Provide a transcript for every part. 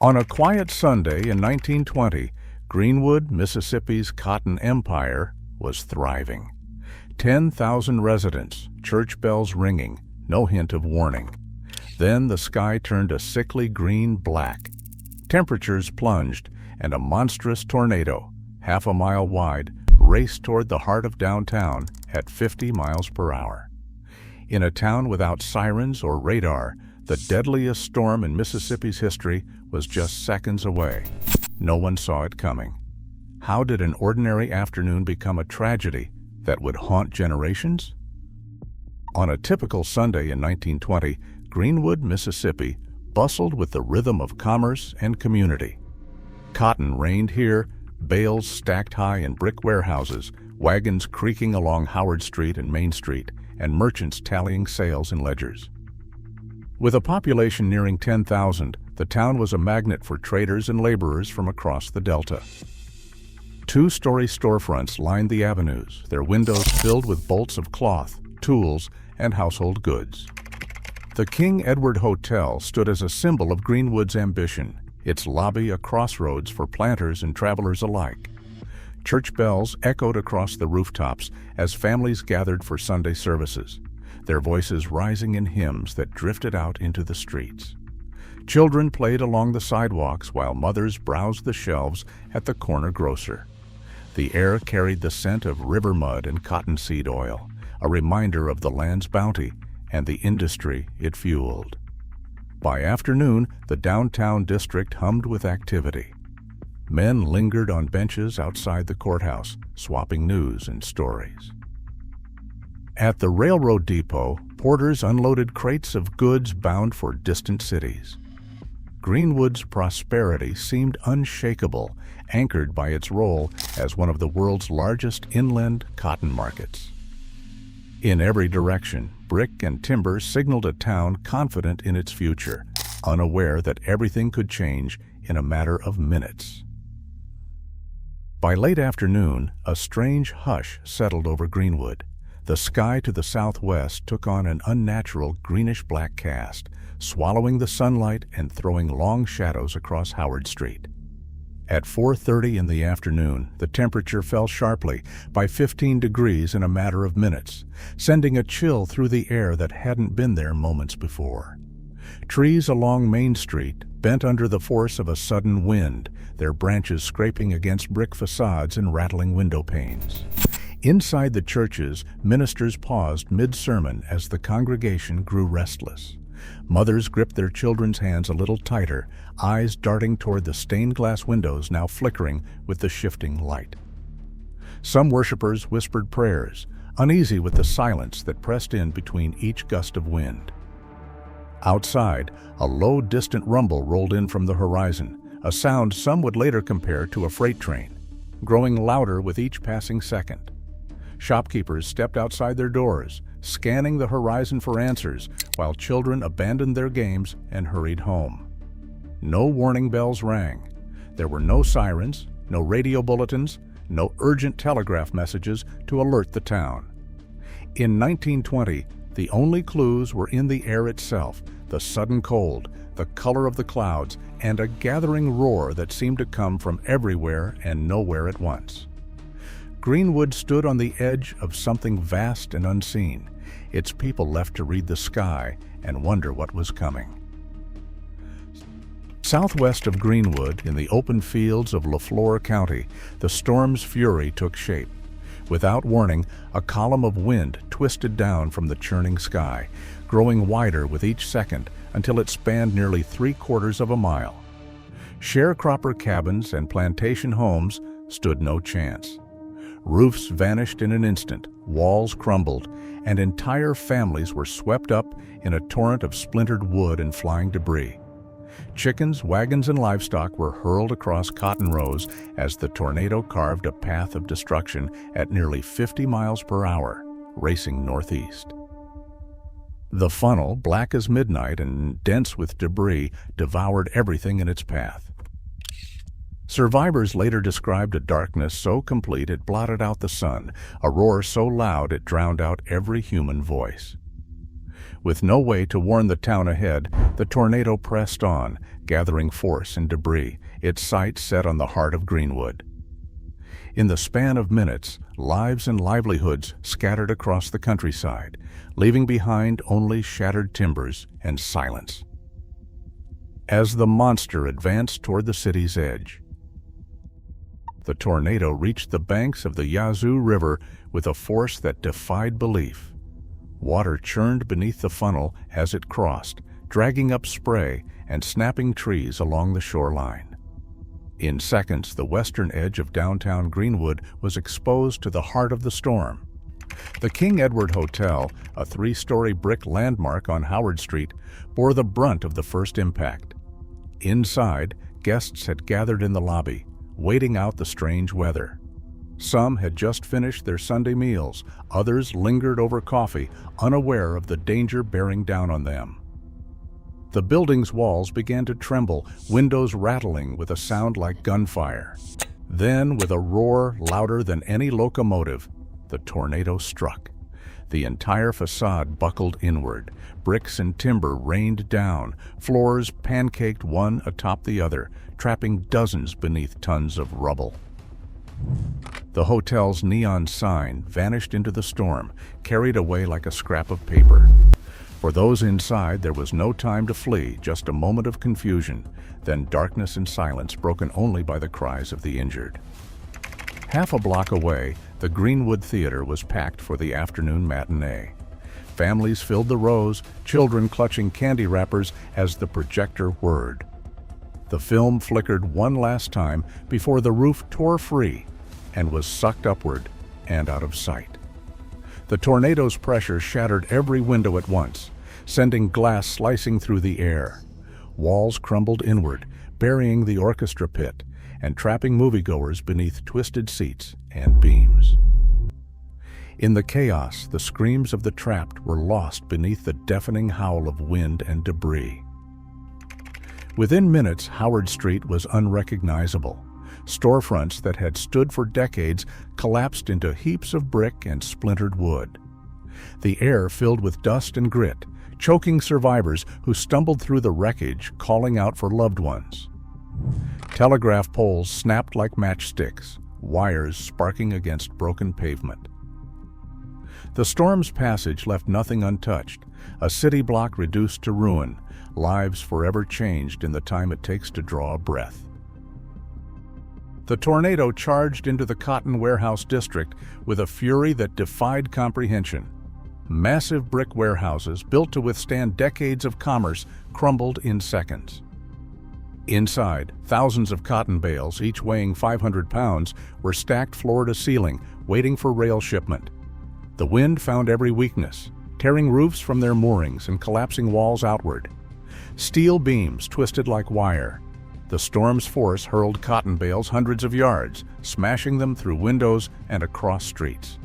On a quiet Sunday in 1920, Greenwood, Mississippi's cotton empire was thriving. 10,000 residents, church bells ringing, no hint of warning. Then the sky turned a sickly green-black. Temperatures plunged, and a monstrous tornado, half a mile wide, raced toward the heart of downtown at 50 miles per hour. In a town without sirens or radar, the deadliest storm in Mississippi's history was just seconds away. No one saw it coming. How did an ordinary afternoon become a tragedy that would haunt generations? On a typical Sunday in 1920, Greenwood, Mississippi, bustled with the rhythm of commerce and community. Cotton rained here, bales stacked high in brick warehouses, wagons creaking along Howard Street and Main Street, and merchants tallying sales in ledgers. With a population nearing 10,000, the town was a magnet for traders and laborers from across the Delta. Two-story storefronts lined the avenues, their windows filled with bolts of cloth, tools, and household goods. The King Edward Hotel stood as a symbol of Greenwood's ambition, its lobby a crossroads for planters and travelers alike. Church bells echoed across the rooftops as families gathered for Sunday services, their voices rising in hymns that drifted out into the streets. Children played along the sidewalks while mothers browsed the shelves at the corner grocer. The air carried the scent of river mud and cottonseed oil, a reminder of the land's bounty and the industry it fueled. By afternoon, the downtown district hummed with activity. Men lingered on benches outside the courthouse, swapping news and stories. At the railroad depot, porters unloaded crates of goods bound for distant cities. Greenwood's prosperity seemed unshakable, anchored by its role as one of the world's largest inland cotton markets. In every direction, brick and timber signaled a town confident in its future, unaware that everything could change in a matter of minutes. By late afternoon, a strange hush settled over Greenwood. The sky to the southwest took on an unnatural greenish-black cast, swallowing the sunlight and throwing long shadows across Howard Street. At 4:30 in the afternoon, the temperature fell sharply by 15 degrees in a matter of minutes, sending a chill through the air that hadn't been there moments before. Trees along Main Street bent under the force of a sudden wind, their branches scraping against brick facades and rattling window panes. Inside the churches, ministers paused mid-sermon as the congregation grew restless. Mothers gripped their children's hands a little tighter, eyes darting toward the stained glass windows now flickering with the shifting light. Some worshipers whispered prayers, uneasy with the silence that pressed in between each gust of wind. Outside, a low, distant rumble rolled in from the horizon, a sound some would later compare to a freight train, growing louder with each passing second. Shopkeepers stepped outside their doors, scanning the horizon for answers, while children abandoned their games and hurried home. No warning bells rang. There were no sirens, no radio bulletins, no urgent telegraph messages to alert the town. In 1920, the only clues were in the air itself, the sudden cold, the color of the clouds, and a gathering roar that seemed to come from everywhere and nowhere at once. Greenwood stood on the edge of something vast and unseen, its people left to read the sky and wonder what was coming. Southwest of Greenwood, in the open fields of Leflore County, the storm's fury took shape. Without warning, a column of wind twisted down from the churning sky, growing wider with each second until it spanned nearly 3/4 of a mile. Sharecropper cabins and plantation homes stood no chance. Roofs vanished in an instant, walls crumbled, and entire families were swept up in a torrent of splintered wood and flying debris. Chickens, wagons, and livestock were hurled across cotton rows as the tornado carved a path of destruction at nearly 50 miles per hour, racing northeast. The funnel, black as midnight and dense with debris, devoured everything in its path. Survivors later described a darkness so complete it blotted out the sun, a roar so loud it drowned out every human voice. With no way to warn the town ahead, the tornado pressed on, gathering force and debris, its sights set on the heart of Greenwood. In the span of minutes, lives and livelihoods scattered across the countryside, leaving behind only shattered timbers and silence. As the monster advanced toward the city's edge, the tornado reached the banks of the Yazoo River with a force that defied belief. Water churned beneath the funnel as it crossed, dragging up spray and snapping trees along the shoreline. In seconds, the western edge of downtown Greenwood was exposed to the heart of the storm. The King Edward Hotel, a 3-story brick landmark on Howard Street, bore the brunt of the first impact. Inside, guests had gathered in the lobby, waiting out the strange weather. Some had just finished their Sunday meals, others lingered over coffee, unaware of the danger bearing down on them. The building's walls began to tremble, windows rattling with a sound like gunfire. Then, with a roar louder than any locomotive, the tornado struck. The entire facade buckled inward. Bricks and timber rained down, floors pancaked one atop the other, trapping dozens beneath tons of rubble. The hotel's neon sign vanished into the storm, carried away like a scrap of paper. For those inside, there was no time to flee, just a moment of confusion, then darkness and silence broken only by the cries of the injured. Half a block away, the Greenwood Theater was packed for the afternoon matinee. Families filled the rows, children clutching candy wrappers as the projector whirred. The film flickered one last time before the roof tore free and was sucked upward and out of sight. The tornado's pressure shattered every window at once, sending glass slicing through the air. Walls crumbled inward, burying the orchestra pit and trapping moviegoers beneath twisted seats and beams. In the chaos, the screams of the trapped were lost beneath the deafening howl of wind and debris. Within minutes, Howard Street was unrecognizable. Storefronts that had stood for decades collapsed into heaps of brick and splintered wood. The air filled with dust and grit, choking survivors who stumbled through the wreckage, calling out for loved ones. Telegraph poles snapped like matchsticks, wires sparking against broken pavement. The storm's passage left nothing untouched, a city block reduced to ruin, lives forever changed in the time it takes to draw a breath. The tornado charged into the cotton warehouse district with a fury that defied comprehension. Massive brick warehouses built to withstand decades of commerce crumbled in seconds. Inside, thousands of cotton bales, each weighing 500 pounds, were stacked floor to ceiling, waiting for rail shipment. The wind found every weakness, tearing roofs from their moorings and collapsing walls outward. Steel beams twisted like wire. The storm's force hurled cotton bales hundreds of yards, smashing them through windows and across streets.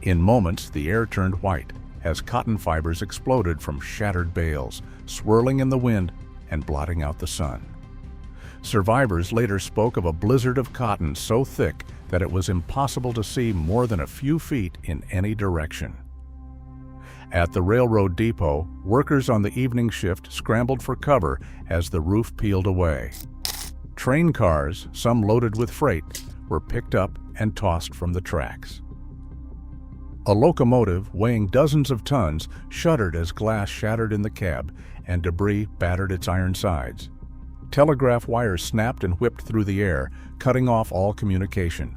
In moments, the air turned white as cotton fibers exploded from shattered bales, swirling in the wind and blotting out the sun. Survivors later spoke of a blizzard of cotton so thick that it was impossible to see more than a few feet in any direction. At the railroad depot, workers on the evening shift scrambled for cover as the roof peeled away. Train cars, some loaded with freight, were picked up and tossed from the tracks. A locomotive weighing dozens of tons shuddered as glass shattered in the cab and debris battered its iron sides. Telegraph wires snapped and whipped through the air, cutting off all communication.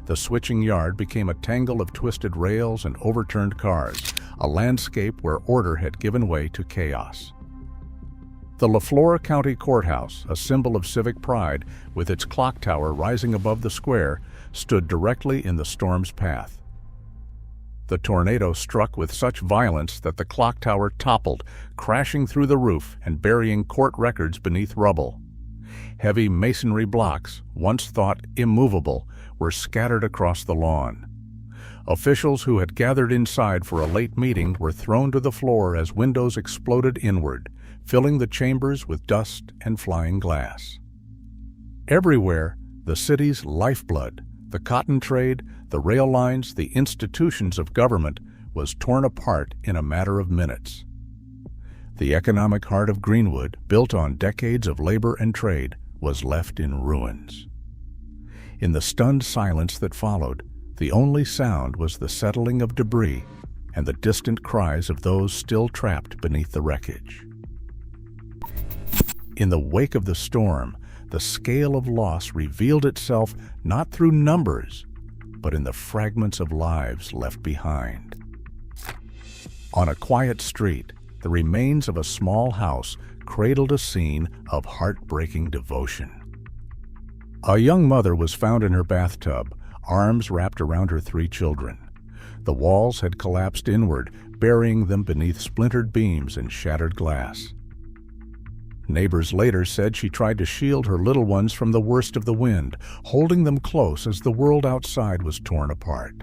The switching yard became a tangle of twisted rails and overturned cars, a landscape where order had given way to chaos. The LaFleur County Courthouse, a symbol of civic pride, with its clock tower rising above the square, stood directly in the storm's path. The tornado struck with such violence that the clock tower toppled, crashing through the roof and burying court records beneath rubble. Heavy masonry blocks, once thought immovable, were scattered across the lawn. Officials who had gathered inside for a late meeting were thrown to the floor as windows exploded inward, filling the chambers with dust and flying glass. Everywhere, the city's lifeblood, the cotton trade, the rail lines, the institutions of government, was torn apart in a matter of minutes. The economic heart of Greenwood, built on decades of labor and trade, was left in ruins. In the stunned silence that followed, the only sound was the settling of debris and the distant cries of those still trapped beneath the wreckage. In the wake of the storm, the scale of loss revealed itself not through numbers, but in the fragments of lives left behind. On a quiet street, the remains of a small house cradled a scene of heartbreaking devotion. A young mother was found in her bathtub, arms wrapped around her 3 children. The walls had collapsed inward, burying them beneath splintered beams and shattered glass. Neighbors later said she tried to shield her little ones from the worst of the wind, holding them close as the world outside was torn apart.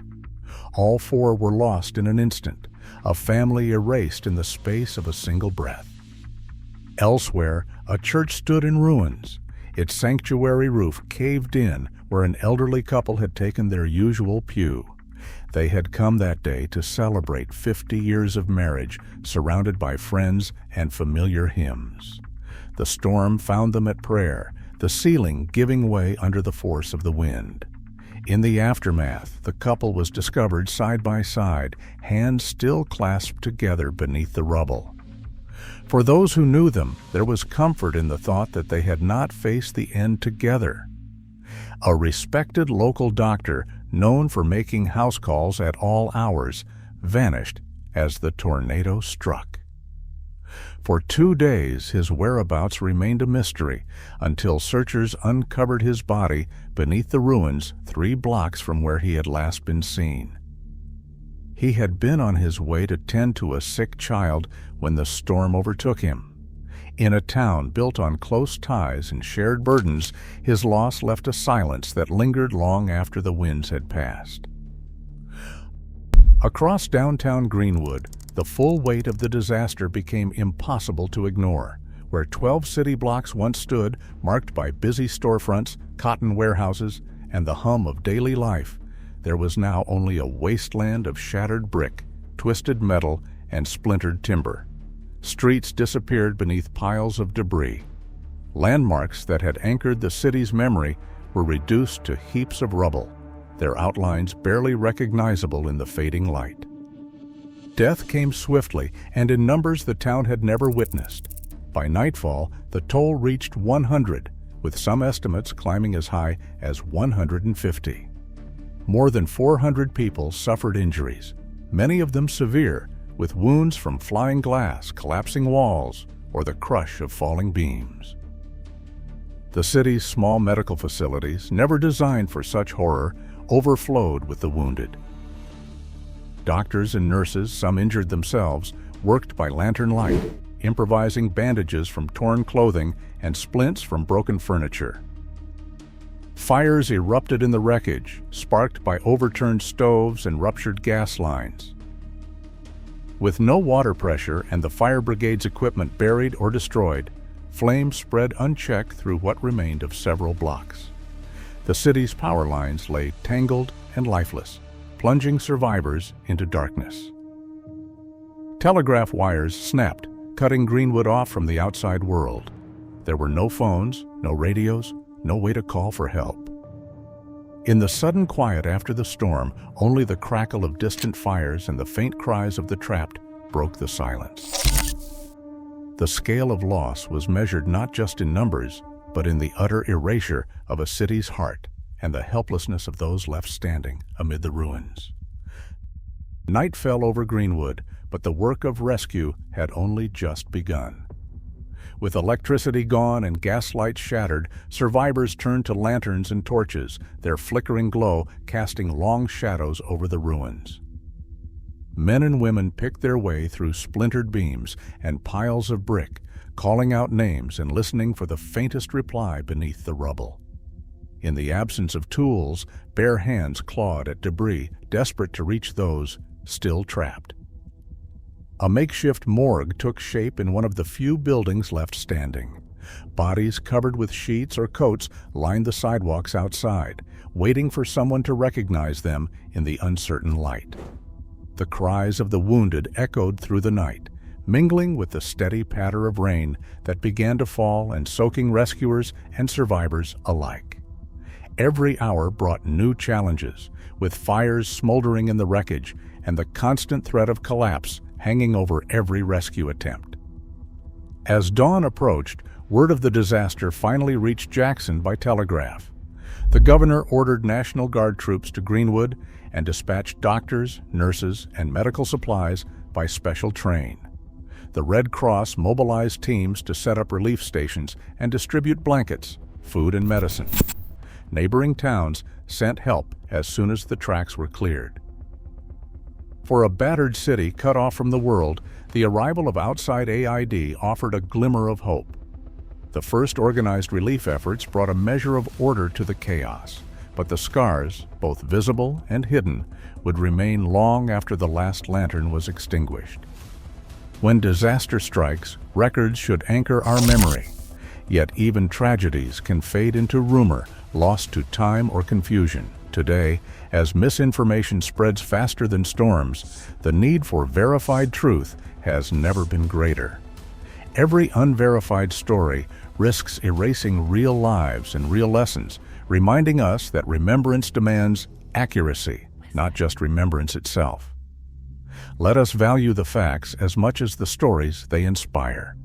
All 4 were lost in an instant, a family erased in the space of a single breath. Elsewhere, a church stood in ruins, its sanctuary roof caved in where an elderly couple had taken their usual pew. They had come that day to celebrate 50 years of marriage, surrounded by friends and familiar hymns. The storm found them at prayer, the ceiling giving way under the force of the wind. In the aftermath, the couple was discovered side by side, hands still clasped together beneath the rubble. For those who knew them, there was comfort in the thought that they had not faced the end together. A respected local doctor, known for making house calls at all hours, vanished as the tornado struck. For 2 days, his whereabouts remained a mystery until searchers uncovered his body beneath the ruins 3 blocks from where he had last been seen. He had been on his way to tend to a sick child when the storm overtook him. In a town built on close ties and shared burdens, his loss left a silence that lingered long after the winds had passed. Across downtown Greenwood, the full weight of the disaster became impossible to ignore. Where 12 city blocks once stood, marked by busy storefronts, cotton warehouses, and the hum of daily life, there was now only a wasteland of shattered brick, twisted metal, and splintered timber. Streets disappeared beneath piles of debris. Landmarks that had anchored the city's memory were reduced to heaps of rubble, their outlines barely recognizable in the fading light. Death came swiftly and in numbers the town had never witnessed. By nightfall, the toll reached 100, with some estimates climbing as high as 150. More than 400 people suffered injuries, many of them severe, with wounds from flying glass, collapsing walls, or the crush of falling beams. The city's small medical facilities, never designed for such horror, overflowed with the wounded. Doctors and nurses, some injured themselves, worked by lantern light, improvising bandages from torn clothing and splints from broken furniture. Fires erupted in the wreckage, sparked by overturned stoves and ruptured gas lines. With no water pressure and the fire brigade's equipment buried or destroyed, flames spread unchecked through what remained of several blocks. The city's power lines lay tangled and lifeless, plunging survivors into darkness. Telegraph wires snapped, cutting Greenwood off from the outside world. There were no phones, no radios, no way to call for help. In the sudden quiet after the storm, only the crackle of distant fires and the faint cries of the trapped broke the silence. The scale of loss was measured not just in numbers, but in the utter erasure of a city's heart and the helplessness of those left standing amid the ruins. Night fell over Greenwood, but the work of rescue had only just begun. With electricity gone and gas lights shattered, survivors turned to lanterns and torches, their flickering glow casting long shadows over the ruins. Men and women picked their way through splintered beams and piles of brick, calling out names and listening for the faintest reply beneath the rubble. In the absence of tools, bare hands clawed at debris, desperate to reach those still trapped. A makeshift morgue took shape in one of the few buildings left standing. Bodies covered with sheets or coats lined the sidewalks outside, waiting for someone to recognize them in the uncertain light. The cries of the wounded echoed through the night, mingling with the steady patter of rain that began to fall and soaking rescuers and survivors alike. Every hour brought new challenges, with fires smoldering in the wreckage and the constant threat of collapse hanging over every rescue attempt. As dawn approached, word of the disaster finally reached Jackson by telegraph. The governor ordered National Guard troops to Greenwood and dispatched doctors, nurses, and medical supplies by special train. The Red Cross mobilized teams to set up relief stations and distribute blankets, food, and medicine. Neighboring towns sent help as soon as the tracks were cleared. For a battered city cut off from the world, the arrival of outside AID offered a glimmer of hope. The first organized relief efforts brought a measure of order to the chaos, but the scars, both visible and hidden, would remain long after the last lantern was extinguished. When disaster strikes, records should anchor our memory. Yet even tragedies can fade into rumor, lost to time or confusion. Today, as misinformation spreads faster than storms, the need for verified truth has never been greater. Every unverified story risks erasing real lives and real lessons, reminding us that remembrance demands accuracy, not just remembrance itself. Let us value the facts as much as the stories they inspire.